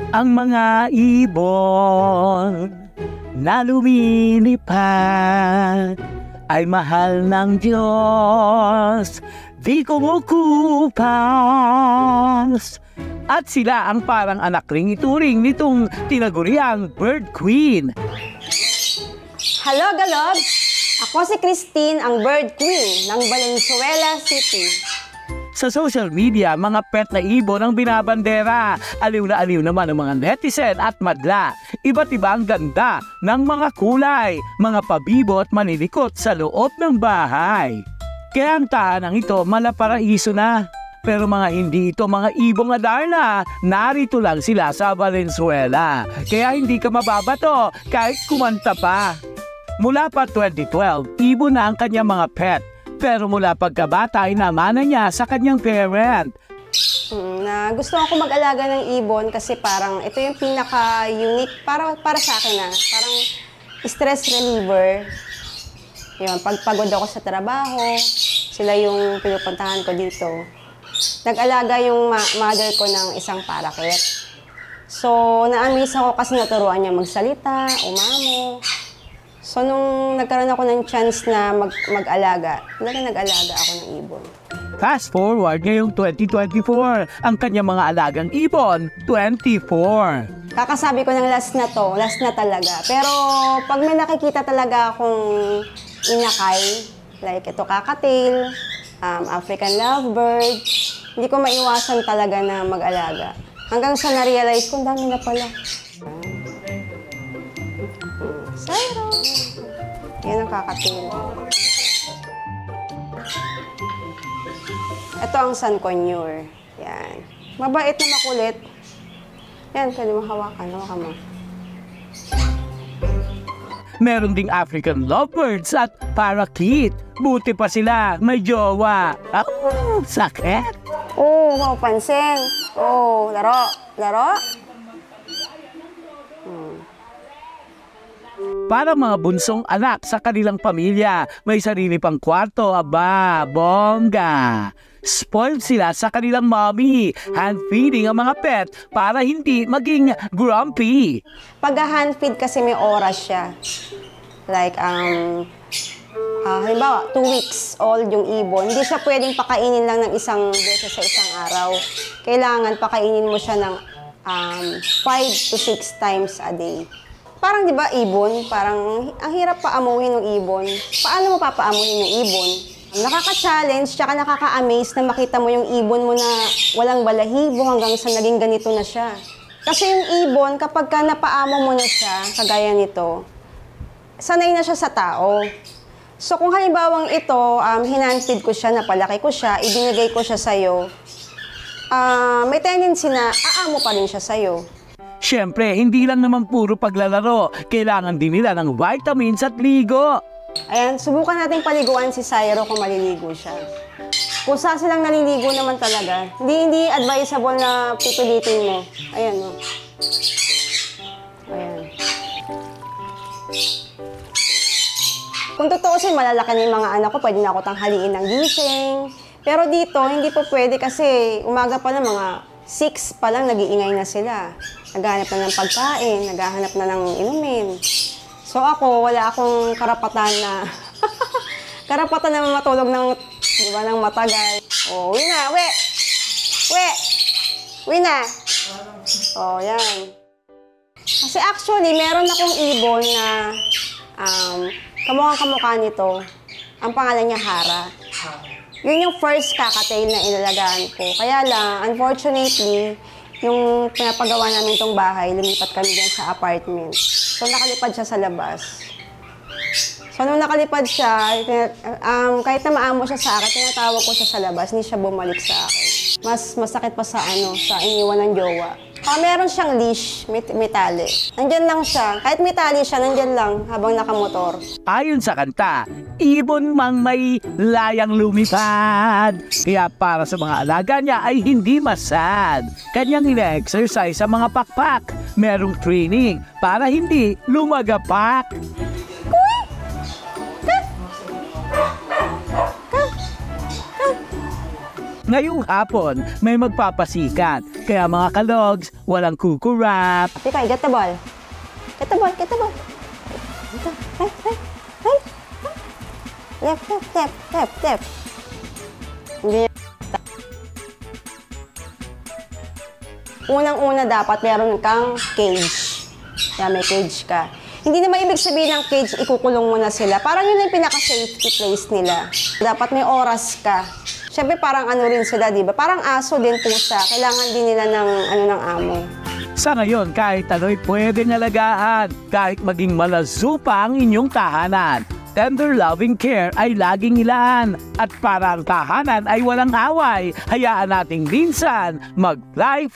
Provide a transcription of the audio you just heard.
Ang mga ibon na lumilipad ay mahal ng Diyos, di kumukupas. At sila ang parang anak ring ituring nitong tinaguriang Bird Queen. Hello, Galog! Ako si Christine, ang Bird Queen ng Valenzuela City. Sa social media, mga pet na ibon ang binabandera. Aliw na aliw naman ang mga netizen at madla. Iba't iba ang ganda ng mga kulay, mga pabibo at manilikot sa loob ng bahay. Kaya ang tahanang ito malaparaiso na. Pero mga hindi ito mga ibong Adarna, narito lang sila sa Valenzuela. Kaya hindi ka mababato kahit kumanta pa. Mula pa 2012, ibon na ang kanyang mga pet. Pero mula pagkabata ay namana niya sa kanyang parent. Gusto ko mag-alaga ng ibon kasi parang ito yung pinaka-unique para sa akin na. Parang stress reliever. Yun, pagpagod ako sa trabaho, sila yung pinupuntahan ko dito. Nag-alaga yung mother ko ng isang parakeet. So, na-amaze ako kasi naturuan niya magsalita, umamo. So, nung nagkaroon ako ng chance na mag-alaga, nag-alaga ako ng ibon. Fast forward ngayong 2024, ang kanyang mga alagang ibon, 24. Kakasabi ko ng last na talaga. Pero pag may nakikita talaga akong inakay, like ito kakatail, African lovebird, hindi ko maiwasan talaga na mag-alaga. Hanggang sa na-realize ko, dami na pala. Sayro. Yan ang kakatail. Ito ang Sun Conure. Yan. Mabait na makulit. Yan, pwede mo hawakan. Hawakan mo. Meron ding African lovebirds at parakeet. Buti pa sila, may jowa. Sakit! Mapansin. Laro. Laro. Para mga bunsong anak sa kanilang pamilya, may sarili pang kwarto, bongga. Spoiled sila sa kanilang mommy, hand-feeding ang mga pet para hindi maging grumpy. Pag hand-feed kasi may oras siya. Like, halimbawa, 2 weeks old yung ibon. Hindi siya pwedeng pakainin lang ng isang beses sa isang araw. Kailangan pakainin mo siya ng 5 to 6 times a day. Parang di ba ibon, parang ang hirap paamuhin ng ibon. Paano mo papaamuhin yung ibon? Nakaka-challenge, tsaka nakaka-amaze na makita mo yung ibon mo na walang balahibo hanggang sa naging ganito na siya. Kasi yung ibon, kapag ka napaamo mo na siya, kagaya nito, sanay na siya sa tao. So kung halimbawang ito, hinanfeed ko siya, napalaki ko siya, ibinigay ko siya sa'yo, may tendency na aamo pa rin siya sa'yo. Siyempre, hindi lang naman puro paglalaro. Kailangan din nila ng vitamins at ligo. Ayan, subukan natin paliguan si Sayro kung maliligo siya. Kung saan silang naliligo naman talaga, hindi advisable na pitulitin mo. Ayan, no? Ayan. Kung tutuusin, malalaki na yung mga anak ko, pwede na ako tanghaliin ng gising. Pero dito, hindi po pwede kasi umaga pa lang mga 6 pa lang, nag-iingay na sila. Naghahanap na ng pagkain, naghahanap na ng inumin. So ako, wala akong karapatan na matulog ng, di ba, ng matagal. Uwi na, uwi na. Yan. Kasi actually, meron akong ibon na kamukhang-kamukha nito. Ang pangalan niya Hara. Yun yung first kakatail na inalagaan ko. Kaya lang, unfortunately, yung pinapagawa namin itong bahay, lumipat kami dyan sa apartment. So, nakalipad siya sa labas. So, nung nakalipad siya, kahit na maamo siya sa akin, tinatawag ko siya sa labas, hindi siya bumalik sa akin. Mas masakit pa sa iniwan ng jowa. Meron siyang leash, may tali. Nandyan lang siya. Kahit may tali siya, nandyan lang habang nakamotor. Ayon sa kanta, ibon mang may layang lumipad. Kaya para sa mga alaga niya ay hindi masad. Kanyang ina-exercise sa mga pakpak. Merong training para hindi lumagapak. Ngayong hapon, may magpapasikat. Kaya mga kalogs, walang kukurap. Pika, get the ball. Get the ball, get the ball. Ito, right. Left. Hindi. Unang-una dapat meron kang cage. Kaya may cage ka. Hindi naman ibig sabihin ng cage, ikukulong mo na sila. Parang yun yung pinaka-safety place nila. Dapat may oras ka. Siyempre parang ano rin sila, di ba? Parang aso din, pusa. Kailangan din nila ng amo. Sa ngayon, kahit ano'y pwedeng alagaan, kahit maging malazo pa ang inyong tahanan. Tender loving care ay laging ilaan. At para ang tahanan ay walang away, hayaan nating minsan mag-fly.